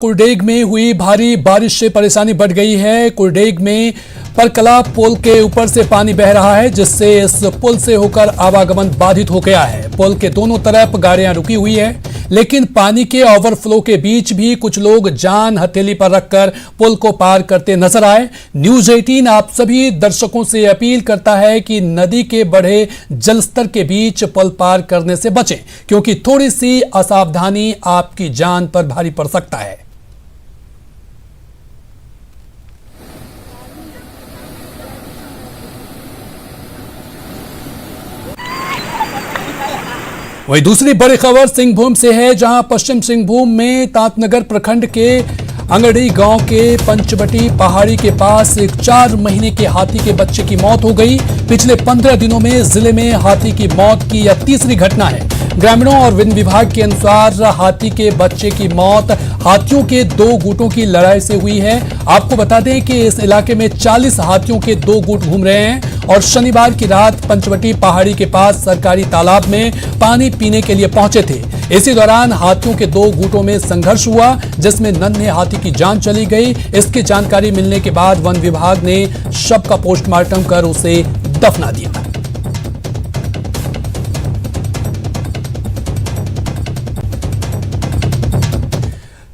कुरडेग में हुई भारी बारिश से परेशानी बढ़ गई है। कुरडेग में परकला पुल के ऊपर से पानी बह रहा है, जिससे इस पुल से होकर आवागमन बाधित हो गया है। पुल के दोनों तरफ गाड़ियां रुकी हुई है, लेकिन पानी के ओवरफ्लो के बीच भी कुछ लोग जान हथेली पर रखकर पुल को पार करते नजर आए। न्यूज 18 आप सभी दर्शकों से अपील करता है कि नदी के बढ़े जलस्तर के बीच पुल पार करने से बचें, क्योंकि थोड़ी सी असावधानी आपकी जान पर भारी पड़ सकता है। वही दूसरी बड़ी खबर सिंहभूम से है, जहां पश्चिम सिंहभूम में तांतनगर प्रखंड के अंगड़ी गांव के पंचवटी पहाड़ी के पास एक 4 महीने के हाथी के बच्चे की मौत हो गई। पिछले 15 दिनों में जिले में हाथी की मौत की यह तीसरी घटना है। ग्रामीणों और वन विभाग के अनुसार हाथी के बच्चे की मौत हाथियों के 2 गुटों की लड़ाई से हुई है। आपको बता दें कि इस इलाके में 40 हाथियों के 2 गुट घूम रहे हैं और शनिवार की रात पंचवटी पहाड़ी के पास सरकारी तालाब में पानी पीने के लिए पहुंचे थे। इसी दौरान हाथियों के 2 गुटों में संघर्ष हुआ, जिसमें नन्हे हाथी की जान चली गई। इसकी जानकारी मिलने के बाद वन विभाग ने शव का पोस्टमार्टम कर उसे दफना दिया।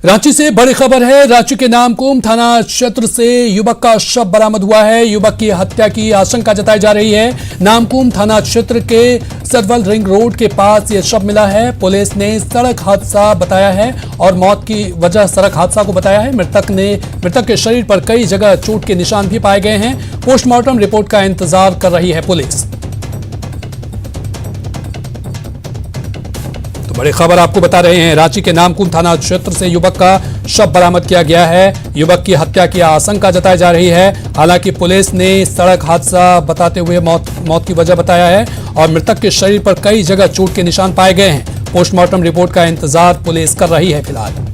रांची से बड़ी खबर है। रांची के नामकुम थाना क्षेत्र से युवक का शव बरामद हुआ है। युवक की हत्या की आशंका जताई जा रही है। नामकुम थाना क्षेत्र के सरवल रिंग रोड के पास यह शव मिला है। पुलिस ने सड़क हादसा बताया है और मौत की वजह सड़क हादसा को बताया है। मृतक के शरीर पर कई जगह चोट के निशान भी पाए गए हैं। पोस्टमार्टम रिपोर्ट का इंतजार कर रही है पुलिस। बड़ी खबर आपको बता रहे हैं, रांची के नामकुम थाना क्षेत्र से युवक का शव बरामद किया गया है। युवक की हत्या की आशंका जताई जा रही है। हालांकि पुलिस ने सड़क हादसा बताते हुए मौत की वजह बताया है और मृतक के शरीर पर कई जगह चोट के निशान पाए गए हैं। पोस्टमार्टम रिपोर्ट का इंतजार पुलिस कर रही है फिलहाल।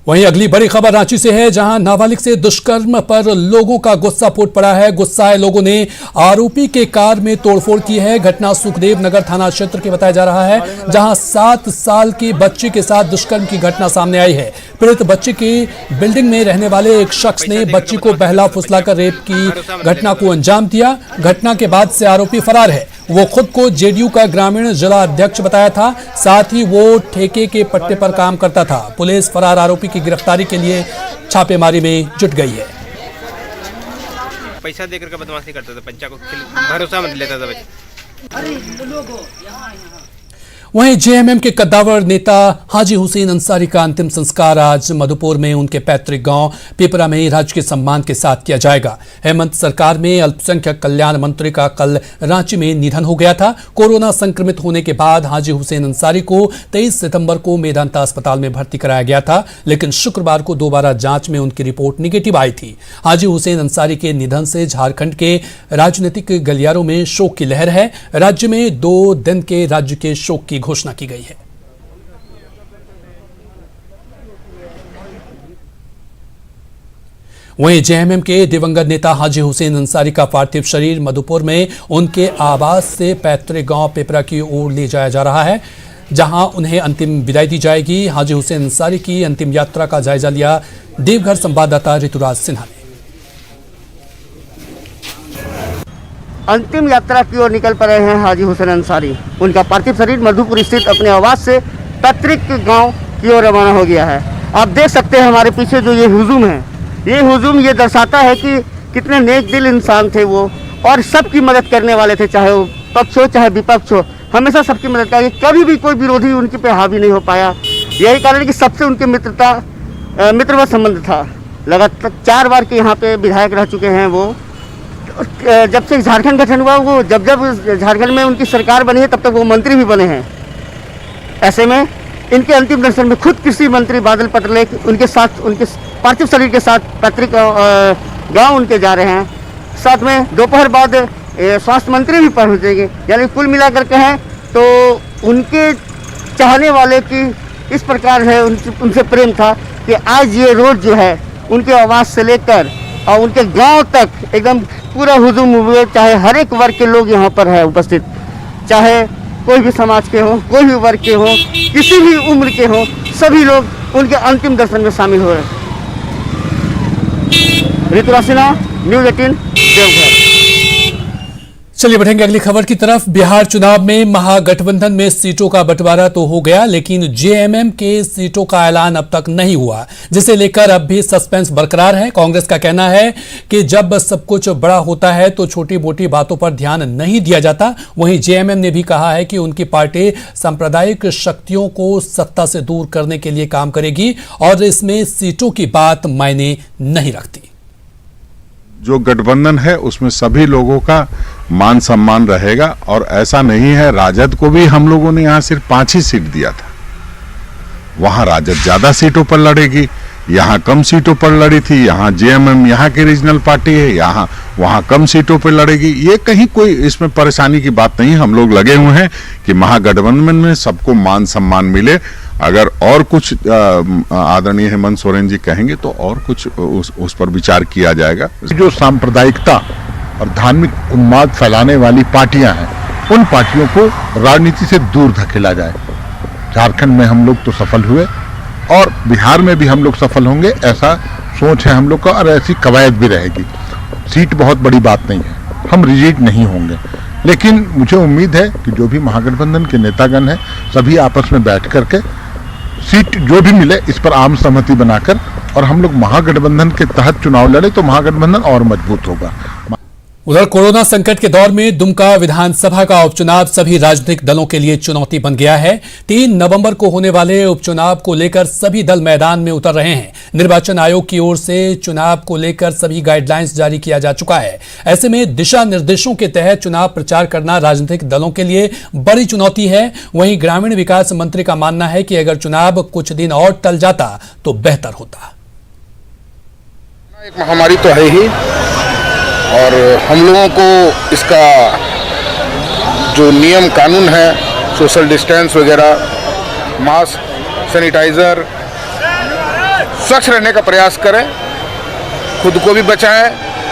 वहीं अगली बड़ी खबर रांची से है, जहां नाबालिग से दुष्कर्म पर लोगों का गुस्सा फूट पड़ा है। गुस्साए लोगों ने आरोपी के कार में तोड़फोड़ की है। घटना सुखदेव नगर थाना क्षेत्र की बताया जा रहा है, जहां 7 साल की बच्ची के साथ दुष्कर्म की घटना सामने आई है। पीड़ित बच्ची की बिल्डिंग में रहने वाले एक शख्स ने बच्ची को बहला फुसलाकर रेप की घटना को अंजाम दिया। घटना के बाद से आरोपी फरार है। वो खुद को जेडीयू का ग्रामीण जिला अध्यक्ष बताया था, साथ ही वो ठेके के पट्टे पर काम करता था। पुलिस फरार आरोपी की गिरफ्तारी के लिए छापेमारी में जुट गई है। पैसा देकर के बदमाशी करता था, बच्चा को भरोसा मत लेता था बच्चा। वहीं जेएमएम के कद्दावर नेता हाजी हुसैन अंसारी का अंतिम संस्कार आज मधुपुर में उनके पैतृक गांव पिपरा में राजकीय सम्मान के साथ किया जाएगा। हेमंत सरकार में अल्पसंख्यक कल्याण मंत्री का कल रांची में निधन हो गया था। कोरोना संक्रमित होने के बाद हाजी हुसैन अंसारी को 23 सितंबर को मेदांता अस्पताल में भर्ती कराया गया था, लेकिन शुक्रवार को दोबारा जांच में उनकी रिपोर्ट निगेटिव आई थी। हाजी हुसैन अंसारी के निधन से झारखंड के राजनीतिक गलियारों में शोक की लहर है। राज्य में 2 दिन के राज्य के शोक की घोषणा की गई है। वहीं जेएमएम के दिवंगत नेता हाजी हुसैन अंसारी का पार्थिव शरीर मधुपुर में उनके आवास से पैतृक गांव पिपरा की ओर ले जाया जा रहा है, जहां उन्हें अंतिम विदाई दी जाएगी। हाजी हुसैन अंसारी की अंतिम यात्रा का जायजा लिया देवघर संवाददाता ऋतुराज सिन्हा ने। अंतिम यात्रा की ओर निकल पड़े हैं हाजी हुसैन अंसारी। उनका पार्थिव शरीर मधुपुर स्थित अपने आवास से पैतृक गांव की ओर रवाना हो गया है। आप देख सकते हैं हमारे पीछे जो ये हुजूम है, ये हुजूम ये दर्शाता है कि कितने नेक दिल इंसान थे वो, और सबकी मदद करने वाले थे, चाहे वो पक्ष हो चाहे विपक्ष हो, हमेशा सबकी मदद करेंगे। कभी भी कोई विरोधी उनके पे हावी नहीं हो पाया। यही कारण है कि सबसे उनके मित्रवत संबंध था। लगातार 4 बार के यहाँ पे विधायक रह चुके हैं वो। जब से झारखंड गठन हुआ, वो जब झारखंड में उनकी सरकार बनी है, तब तक वो मंत्री भी बने हैं। ऐसे में इनके अंतिम दर्शन में खुद कृषि मंत्री बादल पटलेख उनके साथ, उनके पार्थिव शरीर के साथ पैतृक गांव उनके जा रहे हैं। साथ में दोपहर बाद स्वास्थ्य मंत्री भी पहुंचेंगे। यानी कुल मिलाकर के हैं तो उनके चाहने वाले की इस प्रकार है, उनसे प्रेम था कि आज ये रोड जो है उनके आवास से लेकर और उनके गांव तक एकदम पूरा हुजूम हुए। चाहे हर एक वर्ग के लोग यहाँ पर है उपस्थित, चाहे कोई भी समाज के हों, कोई भी वर्ग के हों, किसी भी उम्र के हों, सभी लोग उनके अंतिम दर्शन में शामिल हो रहे हैं। ऋतुराज सिन्हा, न्यूज़ 18, देवघर। चलिए बढ़ेंगे अगली खबर की तरफ। बिहार चुनाव में महागठबंधन में सीटों का बंटवारा तो हो गया, लेकिन जेएमएम के सीटों का ऐलान अब तक नहीं हुआ, जिसे लेकर अब भी सस्पेंस बरकरार है। कांग्रेस का कहना है कि जब सब कुछ बड़ा होता है तो छोटी मोटी बातों पर ध्यान नहीं दिया जाता। वहीं जेएमएम ने भी कहा है कि उनकी पार्टी सांप्रदायिक शक्तियों को सत्ता से दूर करने के लिए काम करेगी और इसमें सीटों की बात मायने नहीं रखती। जो गठबंधन है उसमें सभी लोगों का मान सम्मान रहेगा और ऐसा नहीं है। राजद को भी हम लोगों ने यहाँ सिर्फ 5 ही सीट दिया था, वहां राजद ज्यादा सीटों पर लड़ेगी, यहाँ कम सीटों पर लड़ी थी। यहाँ जेएमएम यहाँ की रीजनल पार्टी है, यहाँ वहाँ कम सीटों पर लड़ेगी। ये कहीं कोई इसमें परेशानी की बात नहीं। हम लोग लगे हुए हैं कि महागठबंधन में सबको मान सम्मान मिले। अगर और कुछ आदरणीय हेमंत सोरेन जी कहेंगे तो और कुछ उस पर विचार किया जाएगा। जो सांप्रदायिकता और धार्मिक उन्माद फैलाने वाली पार्टियां हैं, उन पार्टियों को राजनीति से दूर धकेला जाए। झारखंड में हम लोग तो सफल हुए और बिहार में भी हम लोग सफल होंगे, ऐसा सोच है हम लोग का और ऐसी कवायद भी रहेगी। सीट बहुत बड़ी बात नहीं है, हम रिजिड नहीं होंगे, लेकिन मुझे उम्मीद है कि जो भी महागठबंधन के नेतागण हैं सभी आपस में बैठ करके सीट जो भी मिले इस पर आम सहमति बनाकर और हम लोग महागठबंधन के तहत चुनाव लड़े तो महागठबंधन और मजबूत होगा। उधर कोरोना संकट के दौर में दुमका विधानसभा का उपचुनाव सभी राजनीतिक दलों के लिए चुनौती बन गया है। 3 नवंबर को होने वाले उपचुनाव को लेकर सभी दल मैदान में उतर रहे हैं। निर्वाचन आयोग की ओर से चुनाव को लेकर सभी गाइडलाइंस जारी किया जा चुका है। ऐसे में दिशा निर्देशों के तहत चुनाव प्रचार करना राजनीतिक दलों के लिए बड़ी चुनौती है। वहीं ग्रामीण विकास मंत्री का मानना है कि अगर चुनाव कुछ दिन और टल जाता तो बेहतर होता। एक महामारी तो है ही और हम लोगों को इसका जो नियम कानून है, सोशल डिस्टेंस वगैरह, मास्क, सैनिटाइज़र, स्वच्छ रहने का प्रयास करें, खुद को भी बचाएं,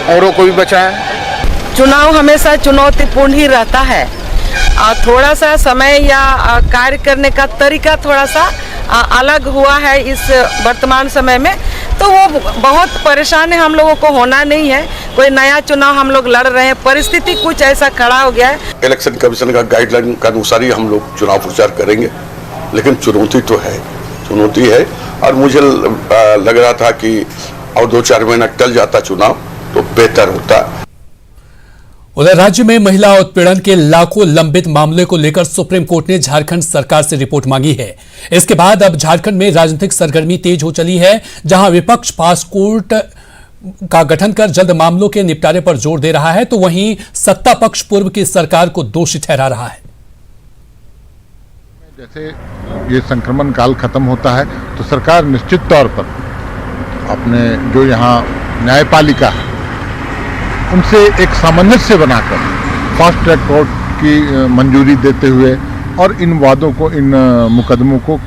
औरों को भी बचाएं। चुनाव हमेशा चुनौतीपूर्ण ही रहता है। थोड़ा सा समय या कार्य करने का तरीका थोड़ा सा अलग हुआ है इस वर्तमान समय में, तो वो बहुत परेशान है। हम लोगों को होना नहीं है, कोई नया चुनाव हम लोग लड़ रहे हैं, परिस्थिति कुछ ऐसा खड़ा हो गया है। इलेक्शन कमीशन का गाइडलाइन के अनुसार ही हम लोग चुनाव प्रचार करेंगे, लेकिन चुनौती तो है, चुनौती है। और मुझे लग रहा था कि और 2-4 महीना टल जाता चुनाव तो बेहतर होता। उधर राज्य में महिला उत्पीड़न के लाखों लंबित मामले को लेकर सुप्रीम कोर्ट ने झारखंड सरकार से रिपोर्ट मांगी है। इसके बाद अब झारखंड में राजनीतिक सरगर्मी तेज हो चली है, जहां विपक्ष फास्ट कोर्ट का गठन कर जल्द मामलों के निपटारे पर जोर दे रहा है, तो वहीं सत्ता पक्ष पूर्व की सरकार को दोषी ठहरा रहा है। जैसे ये संक्रमण काल खत्म होता है तो सरकार निश्चित तौर पर अपने जो यहाँ न्यायपालिका है उनसे एक सामंजस्य बनाकर फास्ट ट्रैक कोर्ट की मंजूरी देते हुए और इन वादों को, इन मुकदमों को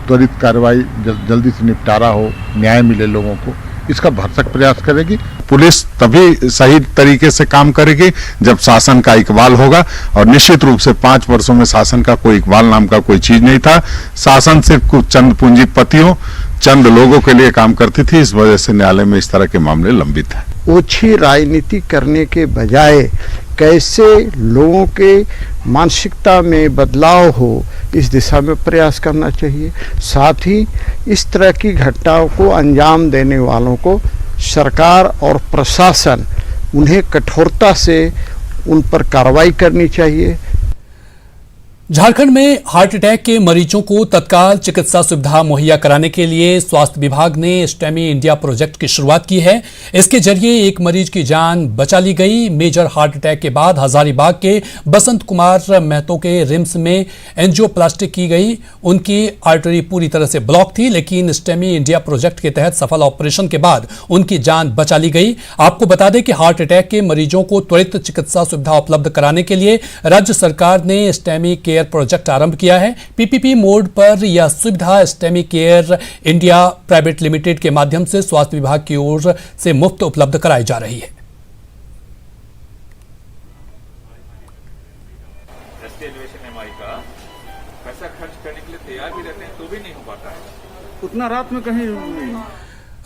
त्वरित कार्रवाई जल्दी से निपटारा हो, न्याय मिले लोगों को, इसका भरसक प्रयास करेगी। पुलिस तभी सही तरीके से काम करेगी जब शासन का इकबाल होगा और निश्चित रूप से 5 वर्षों में शासन का कोई इकबाल नाम का कोई चीज नहीं था। शासन सिर्फ कुछ चंद पूंजीपतियों, चंद लोगों के लिए काम करती थी, इस वजह से न्यायालय में इस तरह के मामले लंबित हैं। ओछी राजनीति करने के बजाय कैसे लोगों के मानसिकता में बदलाव हो, इस दिशा में प्रयास करना चाहिए। साथ ही इस तरह की घटनाओं को अंजाम देने वालों को सरकार और प्रशासन, उन्हें कठोरता से उन पर कार्रवाई करनी चाहिए। झारखंड में हार्ट अटैक के मरीजों को तत्काल चिकित्सा सुविधा मुहैया कराने के लिए स्वास्थ्य विभाग ने स्टेमी इंडिया प्रोजेक्ट की शुरुआत की है। इसके जरिए एक मरीज की जान बचा ली गई। मेजर हार्ट अटैक के बाद हजारीबाग के बसंत कुमार महतो के रिम्स में एंजियोप्लास्टी की गई। उनकी आर्टरी पूरी तरह से ब्लॉक थी, लेकिन स्टेमी इंडिया प्रोजेक्ट के तहत सफल ऑपरेशन के बाद उनकी जान बचा ली गई। आपको बता दें कि हार्ट अटैक के मरीजों को त्वरित चिकित्सा सुविधा उपलब्ध कराने के लिए राज्य सरकार ने स्टेमी केयर प्रोजेक्ट आरंभ किया है। पीपीपी मोड पर यह सुविधा STEMI care India private limited के माध्यम से स्वास्थ्य विभाग की ओर से मुफ्त उपलब्ध कराई जा रही है। एलिवेशन एमआई का पैसा खर्च करने के लिए तैयार भी रहते हैं तो भी नहीं हो पाता है। उतना रात में कहीं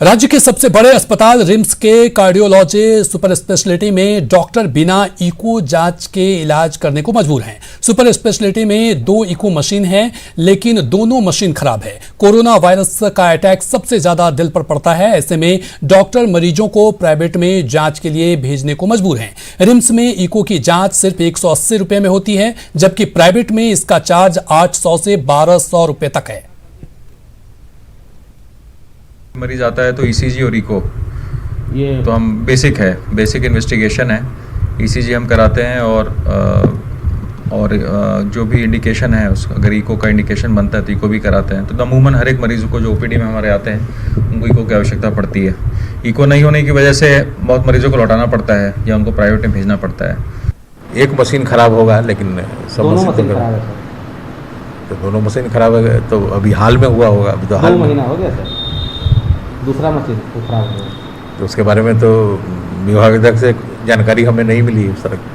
राज्य के सबसे बड़े अस्पताल रिम्स के कार्डियोलॉजी सुपर स्पेशलिटी में डॉक्टर बिना इको जांच के इलाज करने को मजबूर हैं। सुपर स्पेशलिटी में 2 इको मशीन है, लेकिन दोनों मशीन खराब है। कोरोना वायरस का अटैक सबसे ज्यादा दिल पर पड़ता है। ऐसे में डॉक्टर मरीजों को प्राइवेट में जांच के लिए भेजने को मजबूर हैं। रिम्स में इको की जांच सिर्फ 180 रुपए में होती है, जबकि प्राइवेट में इसका चार्ज 800 से 1200 रुपए तक है। मरीज आता है तो ईसीजी और इको ये तो हम बेसिक इन्वेस्टिगेशन है। ईसीजी हम कराते हैं और जो भी इंडिकेशन है उस अगर इको का इंडिकेशन बनता है तो इको भी कराते हैं। तो अमूमन हर एक मरीज को जो ओपीडी में हमारे आते हैं उनको इको की आवश्यकता पड़ती है। इको नहीं होने की वजह से बहुत मरीजों को लौटाना पड़ता है या उनको प्राइवेट में भेजना पड़ता है। एक मशीन खराब होगा लेकिन सब मशीन खराब है सर। तो दोनों मशीन खराब है तो अभी हाल में हुआ होगा, अभी तो हाल 2 महीना हो गया सर। दूसरा मशीन तो खराब हो गया, तो उसके बारे में तो विभाग तक से जानकारी हमें नहीं मिली उस तरह।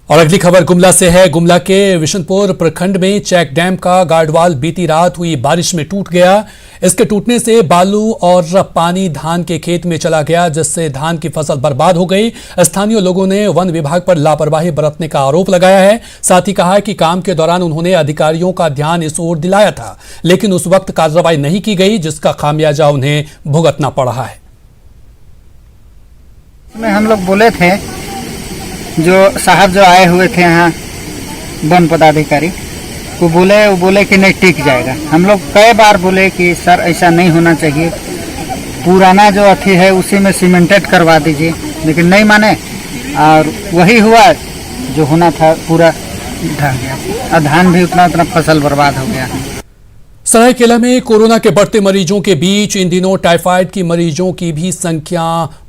और अगली खबर गुमला से है। गुमला के विशनपुर प्रखंड में चेक डैम का गार्डवाल बीती रात हुई बारिश में टूट गया। इसके टूटने से बालू और पानी धान के खेत में चला गया, जिससे धान की फसल बर्बाद हो गई। स्थानीय लोगों ने वन विभाग पर लापरवाही बरतने का आरोप लगाया है। साथ ही कहा है कि काम के दौरान उन्होंने अधिकारियों का ध्यान इस ओर दिलाया था, लेकिन उस वक्त कार्रवाई नहीं की गई, जिसका खामियाजा उन्हें भुगतना पड़ रहा है। हम लोग बोले थे, जो साहब जो आए हुए थे यहाँ वन पदाधिकारी वो बोले कि नहीं टिक जाएगा। हम लोग कई बार बोले कि सर ऐसा नहीं होना चाहिए, पुराना जो अथी है उसी में सीमेंटेड करवा दीजिए, लेकिन नहीं माने और वही हुआ जो होना था पूरा ढह गया और धान भी उतना फसल बर्बाद हो गया। सरायकेला में कोरोना के बढ़ते मरीजों के बीच इन दिनों टाइफाइड की मरीजों की भी संख्या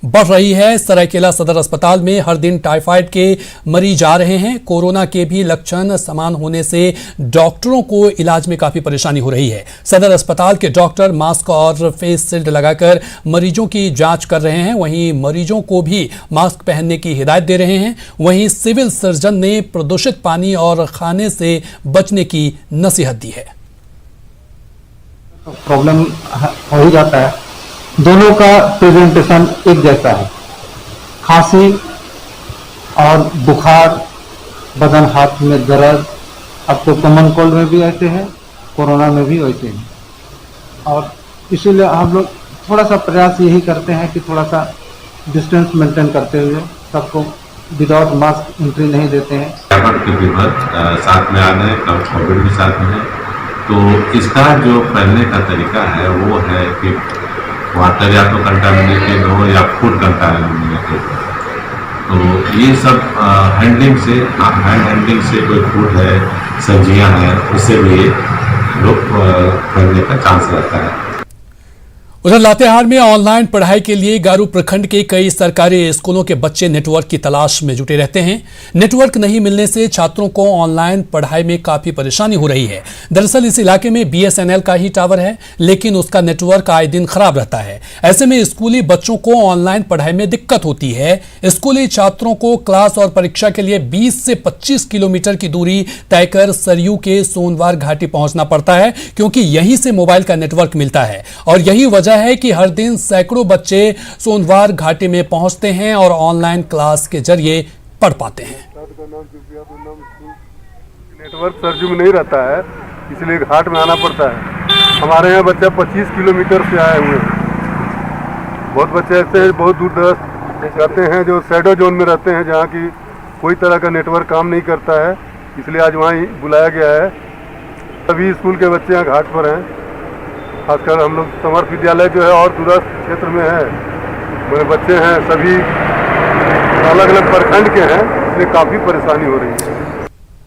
बढ़ रही है। सरायकेला सदर अस्पताल में हर दिन टाइफाइड के मरीज आ रहे हैं। कोरोना के भी लक्षण समान होने से डॉक्टरों को इलाज में काफी परेशानी हो रही है। सदर अस्पताल के डॉक्टर मास्क और फेस शील्ड लगाकर मरीजों की जांच कर रहे हैं। वहीं मरीजों को भी मास्क पहनने की हिदायत दे रहे हैं। वहीं सिविल सर्जन ने प्रदूषित पानी और खाने से बचने की नसीहत दी है। प्रॉब्लम हो ही जाता है। दोनों का प्रेजेंटेशन एक जैसा है, खांसी और बुखार, बदन हाथ में दर्द, आपको कॉमन कोल्ड में भी ऐसे है, कोरोना में भी वैसे हैं। और इसीलिए हम लोग थोड़ा सा प्रयास यही करते हैं कि थोड़ा सा डिस्टेंस मेंटेन करते हुए सबको विदाउट मास्क एंट्री नहीं देते हैं। साथ में आ गए, कोविड भी साथ में है, तो इसका जो फैलने का तरीका है वो है कि वाटर या तो कंटामिनेटेड हो या फूड कंटामिनेटेड हो। तो ये सब हैंड हैंडलिंग से कोई फूड है, सब्जियां हैं, उससे भी लोग फैलने का चांस रहता है। उधर लातेहार में ऑनलाइन पढ़ाई के लिए गारू प्रखंड के कई सरकारी स्कूलों के बच्चे नेटवर्क की तलाश में जुटे रहते हैं। नेटवर्क नहीं मिलने से छात्रों को ऑनलाइन पढ़ाई में काफी परेशानी हो रही है। दरअसल इस इलाके में BSNL का ही टावर है, लेकिन उसका नेटवर्क आए दिन खराब रहता है। ऐसे में स्कूली बच्चों को ऑनलाइन पढ़ाई में दिक्कत होती है। स्कूली छात्रों को क्लास और परीक्षा के लिए 20 से 25 किलोमीटर की दूरी तय कर सरयू के सोनवार घाटी पहुंचना पड़ता है, क्योंकि यहीं से मोबाइल का नेटवर्क मिलता है। और यही वजह है कि हर दिन सैकड़ों बच्चे सोनवार घाटी में पहुंचते हैं और ऑनलाइन क्लास के जरिए पढ़ पाते हैं। नेटवर्क सरजू में नहीं रहता है, इसलिए घाट में आना पड़ता है। हमारे यहाँ बच्चा 25 किलोमीटर से आए हुए हैं। बहुत बच्चे ऐसे हैं बहुत दूर दराज रहते हैं, जो शैडो जोन में रहते हैं, जहाँ की कोई तरह का नेटवर्क काम नहीं करता है, इसलिए आज वहाँ बुलाया गया है। सभी स्कूल के बच्चे यहाँ घाट पर हैं। खासकर हम लोग समर्थ विद्यालय जो है और दूरस्थ क्षेत्र में है, मेरे बच्चे हैं, सभी अलग अलग प्रखंड के हैं, इसलिए काफ़ी परेशानी हो रही है।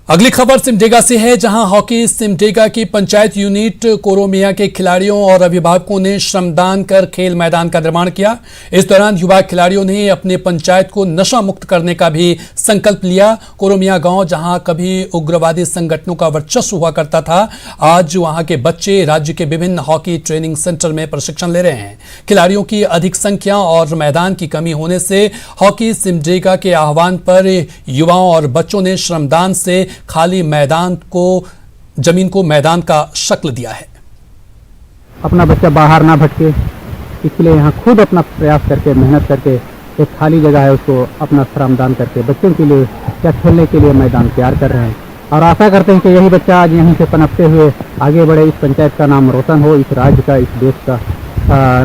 अगली खबर सिमडेगा से है, जहां हॉकी सिमडेगा की पंचायत यूनिट कोरोमिया के खिलाड़ियों और अभिभावकों ने श्रमदान कर खेल मैदान का निर्माण किया। इस दौरान युवा खिलाड़ियों ने अपने पंचायत को नशा मुक्त करने का भी संकल्प लिया। कोरोमिया गांव जहां कभी उग्रवादी संगठनों का वर्चस्व हुआ करता था, आज वहां के बच्चे राज्य के विभिन्न हॉकी ट्रेनिंग सेंटर में प्रशिक्षण ले रहे हैं। खिलाड़ियों की अधिक संख्या और मैदान की कमी होने से हॉकी सिमडेगा के आह्वान पर युवाओं और बच्चों ने श्रमदान से खाली जमीन को मैदान का शक्ल दिया है। अपना बच्चा बाहर ना भटके, इसलिए यहाँ खुद अपना प्रयास करके मेहनत करके एक खाली जगह है उसको अपना श्रमदान करके बच्चों के लिए या खेलने के लिए मैदान तैयार कर रहे हैं और आशा करते हैं कि यही बच्चा आज यहीं से पनपते हुए आगे बढ़े, इस पंचायत का नाम रोशन हो, इस राज्य का, इस देश का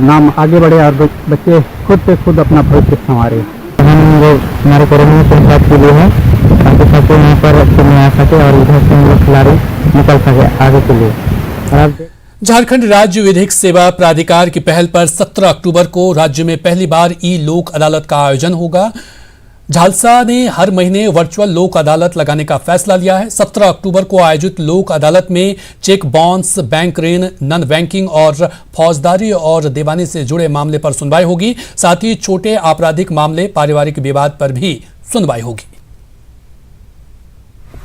नाम आगे बढ़े और बच्चे खुद से खुद अपना भविष्य संवारे। हम लोग हमारे कोरोना पंचायत के लिए है ताकि सबको यहाँ पर खेलने आ सके और इधर से हम लोग खिलाड़ी निकल सके आगे के लिए। झारखंड राज्य विधिक सेवा प्राधिकार की पहल पर 17 अक्टूबर को राज्य में पहली बार ई लोक अदालत का आयोजन होगा। झालसा ने हर महीने वर्चुअल लोक अदालत लगाने का फैसला लिया है। 17 अक्टूबर को आयोजित लोक अदालत में चेक बाउंस, बैंक ऋण, नॉन बैंकिंग और फौजदारी और दीवानी से जुड़े मामले पर सुनवाई होगी। साथ ही छोटे आपराधिक मामले, पारिवारिक विवाद पर भी सुनवाई होगी।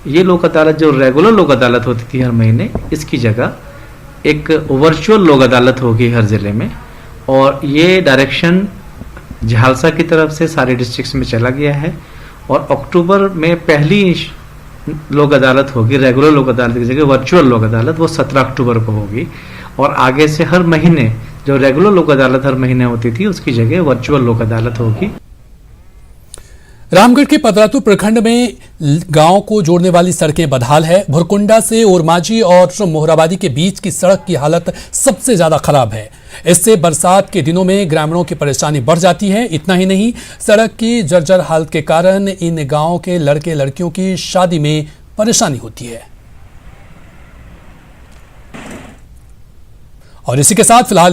ये लोक अदालत जो रेगुलर लोक अदालत होती थी हर महीने, इसकी जगह एक वर्चुअल लोक अदालत होगी हर जिले में और ये डायरेक्शन झालसा की तरफ से सारे डिस्ट्रिक्ट्स में चला गया है और अक्टूबर में पहली लोक अदालत होगी, रेगुलर लोक अदालत की जगह वर्चुअल लोक अदालत, वो 17 अक्टूबर को होगी और आगे से हर महीने जो रेगुलर लोक अदालत हर महीने होती थी उसकी जगह वर्चुअल लोक अदालत होगी। रामगढ़ के पतरातू प्रखंड में गांव को जोड़ने वाली सड़कें बदहाल है। भुरकुंडा से ओरमांझी और मोहराबादी के बीच की सड़क की हालत सबसे ज्यादा खराब है। इससे बरसात के दिनों में ग्रामीणों की परेशानी बढ़ जाती है। इतना ही नहीं, सड़क की जर्जर हालत के कारण इन गांवों के लड़के लड़कियों की शादी में परेशानी होती है। और इसी के साथ फिलहाल